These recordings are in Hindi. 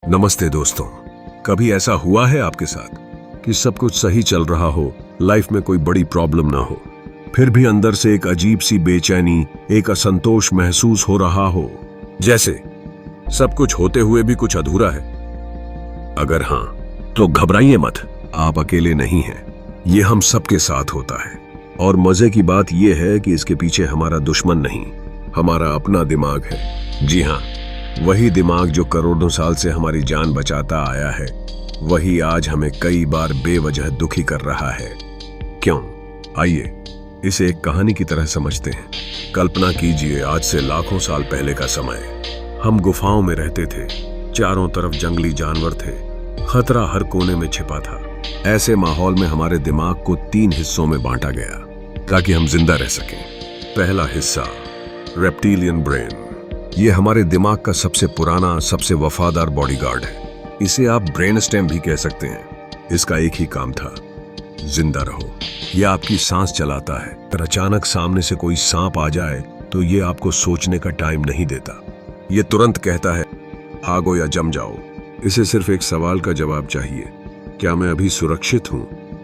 नमस्ते दोस्तों। कभी ऐसा हुआ है आपके साथ कि सब कुछ सही चल रहा हो, लाइफ में कोई बड़ी प्रॉब्लम ना हो, फिर भी अंदर से एक अजीब सी बेचैनी, एक असंतोष महसूस हो रहा हो, जैसे सब कुछ होते हुए भी कुछ अधूरा है? अगर हाँ, तो घबराइए मत, आप अकेले नहीं हैं। ये हम सबके साथ होता है। और मजे की बात यह है कि इसके पीछे हमारा दुश्मन नहीं, हमारा अपना दिमाग है। जी हाँ, वही दिमाग जो करोड़ों साल से हमारी जान बचाता आया है, वही आज हमें कई बार बेवजह दुखी कर रहा है। क्यों? आइए इसे एक कहानी की तरह समझते हैं। कल्पना कीजिए, आज से लाखों साल पहले का समय। हम गुफाओं में रहते थे, चारों तरफ जंगली जानवर थे, खतरा हर कोने में छिपा था। ऐसे माहौल में हमारे दिमाग को 3 हिस्सों में बांटा गया ताकि हम जिंदा रह सकें। पहला हिस्सा, रेप्टिलियन ब्रेन। ये हमारे दिमाग का सबसे पुराना, सबसे वफादार बॉडीगार्ड है। इसे आप ब्रेन स्टेम भी कह सकते हैं। इसका एक ही काम था, जिंदा रहो। यह आपकी सांस चलाता है। अगर अचानक सामने से कोई सांप आ जाए तो ये आपको सोचने का टाइम नहीं देता। ये तुरंत कहता है, भागो या जम जाओ। इसे सिर्फ एक सवाल का जवाब चाहिए, क्या मैं अभी सुरक्षित हूं?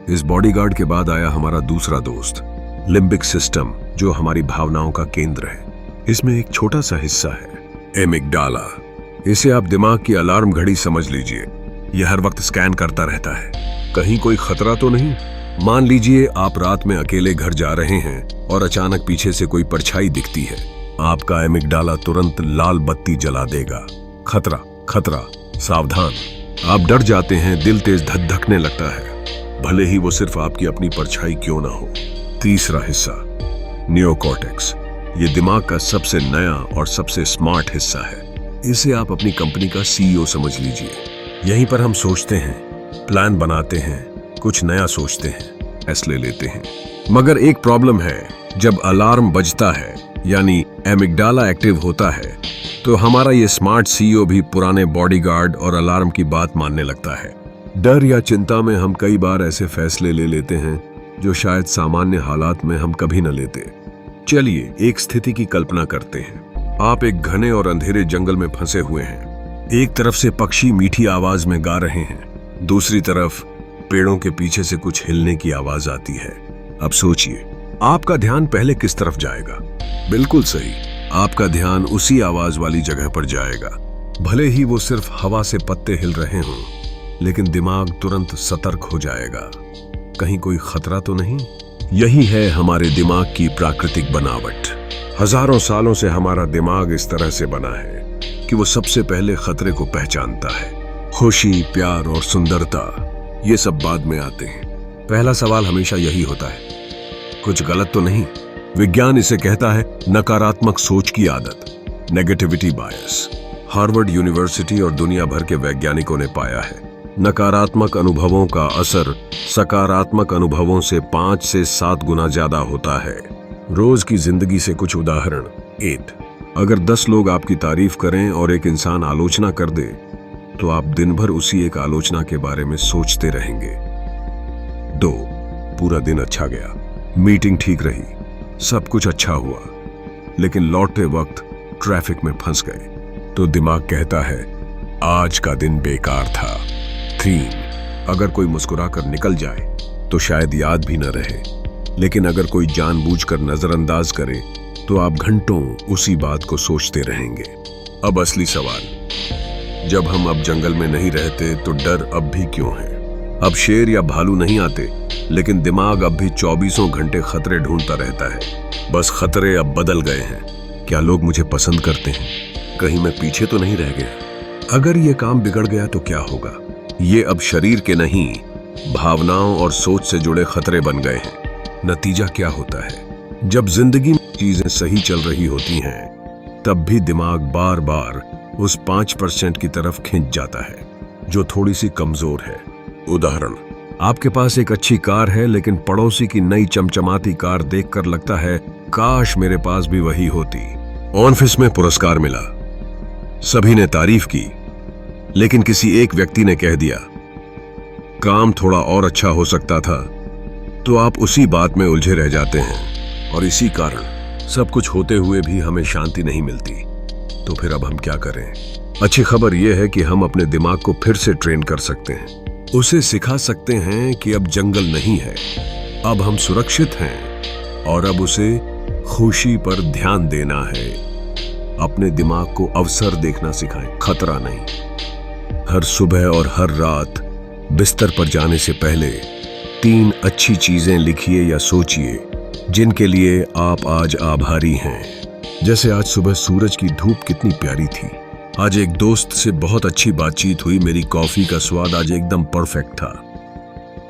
इस बॉडीगार्ड के बाद आया हमारा दूसरा दोस्त, लिम्बिक सिस्टम, जो हमारी भावनाओं का केंद्र है। इसमें एक छोटा सा हिस्सा है, एमिगडाला। इसे आप दिमाग की अलार्म घड़ी समझ लीजिए। यह हर वक्त स्कैन करता रहता है, कहीं कोई खतरा तो नहीं। मान लीजिए आप रात में अकेले घर जा रहे हैं और अचानक पीछे से कोई परछाई दिखती है। आपका एमिगडाला तुरंत लाल बत्ती जला देगा। खतरा, खतरा, सावधान। आप डर जाते हैं, दिल तेज धड़कने लगता है, भले ही वो सिर्फ आपकी अपनी परछाई क्यों ना हो। तीसरा हिस्सा, नियोकॉर्टेक्स। ये दिमाग का सबसे नया और सबसे स्मार्ट हिस्सा है। इसे आप अपनी कंपनी का सीईओ समझ लीजिए। यहीं पर हम सोचते हैं, प्लान बनाते हैं, कुछ नया सोचते हैं, फैसले लेते हैं। मगर एक प्रॉब्लम है, जब अलार्म बजता है यानी एमिगडाला एक्टिव होता है, तो हमारा ये स्मार्ट सीईओ भी पुराने बॉडीगार्ड और अलार्म की बात मानने लगता है। डर या चिंता में हम कई बार ऐसे फैसले ले लेते हैं जो शायद सामान्य हालात में हम कभी न लेते। चलिए एक स्थिति की कल्पना करते हैं। आप एक घने और अंधेरे जंगल में फंसे हुए हैं। एक तरफ से पक्षी मीठी आवाज में गा रहे हैं, दूसरी तरफ पेड़ों के पीछे से कुछ हिलने की आवाज आती है। अब सोचिए, आपका ध्यान पहले किस तरफ जाएगा? बिल्कुल सही, आपका ध्यान उसी आवाज वाली जगह पर जाएगा। भले ही वो सिर्फ हवा से पत्ते हिल रहे हों, लेकिन दिमाग तुरंत सतर्क हो जाएगा, कहीं कोई खतरा तो नहीं। यही है हमारे दिमाग की प्राकृतिक बनावट। हजारों सालों से हमारा दिमाग इस तरह से बना है कि वो सबसे पहले खतरे को पहचानता है। खुशी, प्यार और सुंदरता, ये सब बाद में आते हैं। पहला सवाल हमेशा यही होता है, कुछ गलत तो नहीं? विज्ञान इसे कहता है नकारात्मक सोच की आदत, नेगेटिविटी बायस। हार्वर्ड यूनिवर्सिटी और दुनिया भर के वैज्ञानिकों ने पाया है, नकारात्मक अनुभवों का असर सकारात्मक अनुभवों से 5 से 7 गुना ज्यादा होता है। रोज की जिंदगी से कुछ उदाहरण। 8, अगर 10 लोग आपकी तारीफ करें और एक इंसान आलोचना कर दे, तो आप दिन भर उसी एक आलोचना के बारे में सोचते रहेंगे। 2, पूरा दिन अच्छा गया, मीटिंग ठीक रही, सब कुछ अच्छा हुआ, लेकिन लौटते वक्त ट्रैफिक में फंस गए, तो दिमाग कहता है आज का दिन बेकार था। 3, अगर कोई मुस्कुराकर निकल जाए तो शायद याद भी न रहे, लेकिन अगर कोई जानबूझकर नजरअंदाज करे तो आप घंटों उसी बात को सोचते रहेंगे। अब असली सवाल, जब हम अब जंगल में नहीं रहते तो डर अब भी क्यों है? अब शेर या भालू नहीं आते, लेकिन दिमाग अब भी 24 घंटे खतरे ढूंढता रहता है। बस खतरे अब बदल गए हैं। क्या लोग मुझे पसंद करते हैं? कहीं मैं पीछे तो नहीं रह गया? अगर ये काम बिगड़ गया तो क्या होगा? ये अब शरीर के नहीं, भावनाओं और सोच से जुड़े खतरे बन गए हैं। नतीजा क्या होता है? जब जिंदगी में चीजें सही चल रही होती हैं, तब भी दिमाग बार बार उस 5% की तरफ खिंच जाता है जो थोड़ी सी कमजोर है। उदाहरण, आपके पास एक अच्छी कार है, लेकिन पड़ोसी की नई चमचमाती कार देखकर लगता है काश मेरे पास भी वही होती। ऑफिस में पुरस्कार मिला, सभी ने तारीफ की, लेकिन किसी एक व्यक्ति ने कह दिया काम थोड़ा और अच्छा हो सकता था, तो आप उसी बात में उलझे रह जाते हैं। और इसी कारण सब कुछ होते हुए भी हमें शांति नहीं मिलती। तो फिर अब हम क्या करें? अच्छी खबर यह है कि हम अपने दिमाग को फिर से ट्रेन कर सकते हैं। उसे सिखा सकते हैं कि अब जंगल नहीं है, अब हम सुरक्षित हैं और अब उसे खुशी पर ध्यान देना है। अपने दिमाग को अवसर देखना सिखाएं, खतरा नहीं। हर सुबह और हर रात बिस्तर पर जाने से पहले 3 अच्छी चीजें लिखिए या सोचिए जिनके लिए आप आज आभारी हैं। जैसे आज सुबह सूरज की धूप कितनी प्यारी थी। आज एक दोस्त से बहुत अच्छी बातचीत हुई। मेरी कॉफी का स्वाद आज एकदम परफेक्ट था।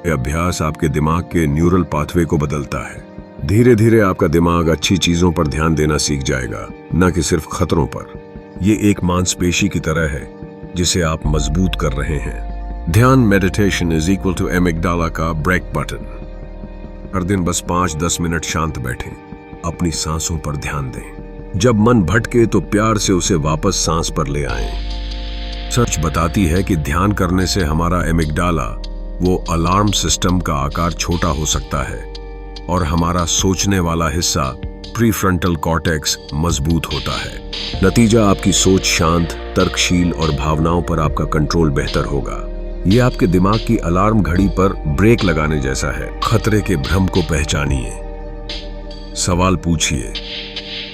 यह अभ्यास आपके दिमाग के न्यूरल पाथवे को बदलता है। धीरे धीरे आपका दिमाग अच्छी चीजों पर ध्यान देना सीख जाएगा, न कि सिर्फ खतरों पर। ये एक मांसपेशी की तरह है जिसे आप मजबूत कर रहे हैं। ध्यान meditation is equal to amygdala का ब्रेक बटन। हर दिन बस 5-10 मिनट शांत बैठें, अपनी सांसों पर ध्यान दें। जब मन भटके तो प्यार से उसे वापस सांस पर ले आएं। सच बताती है कि ध्यान करने से हमारा एमिगडाला, वो अलार्म सिस्टम का आकार छोटा हो सकता है और हमारा सोचने वाला हिस्सा प्रीफ्रंटल कॉर्टेक्स मजबूत होता है। नतीजा आपकी सोच शांत, तर्कशील और भावनाओं पर आपका कंट्रोल बेहतर होगा। ये आपके दिमाग की अलार्म घड़ी पर ब्रेक लगाने जैसा है। खतरे के भ्रम को पहचानिए। सवाल पूछिए,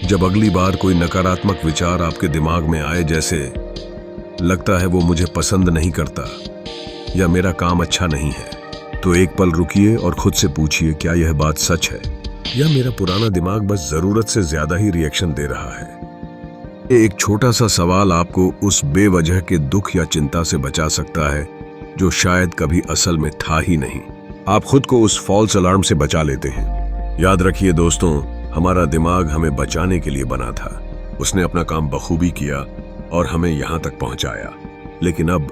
जब अगली बार कोई नकारात्मक विचार आपके दिमाग में आए, जैसे लगता है वो मुझे पसंद नहीं करता या मेरा काम अच्छा नहीं है, तो एक पल रुकिए और खुद से पूछिए, क्या यह बात सच है या मेरा पुराना दिमाग बस जरूरत से ज्यादा ही रिएक्शन दे रहा है। ये एक छोटा सा सवाल आपको उस बेवजह के दुख या चिंता से बचा सकता है जो शायद कभी असल में था ही नहीं। आप खुद को उस फॉल्स अलार्म से बचा लेते हैं। याद रखिए दोस्तों, हमारा दिमाग हमें बचाने के लिए बना था। उसने अपना काम बखूबी किया और हमें यहां तक पहुंचाया। लेकिन अब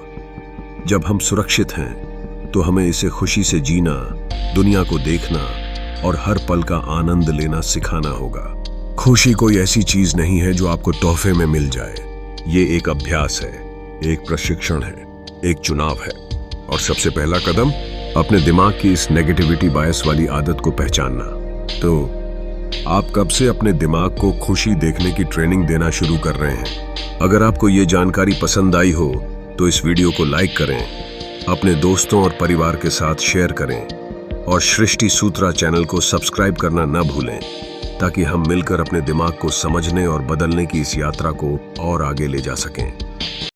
जब हम सुरक्षित हैं तो हमें इसे खुशी से जीना, दुनिया को देखना और हर पल का आनंद लेना सिखाना होगा। खुशी कोई ऐसी चीज नहीं है जो आपको तोहफे में मिल जाए। ये एक अभ्यास है, एक प्रशिक्षण है, एक चुनाव है। और सबसे पहला कदम अपने दिमाग की इस नेगेटिविटी बायस वाली आदत को पहचानना। तो आप कब से अपने दिमाग को खुशी देखने की ट्रेनिंग देना शुरू कर रहे हैं? अगर आपको ये जानकारी पसंद आई हो तो इस वीडियो को लाइक करें, अपने दोस्तों और परिवार के साथ शेयर करें और सृष्टि सूत्रा चैनल को सब्सक्राइब करना न भूलें, ताकि हम मिलकर अपने दिमाग को समझने और बदलने की इस यात्रा को और आगे ले जा सकें।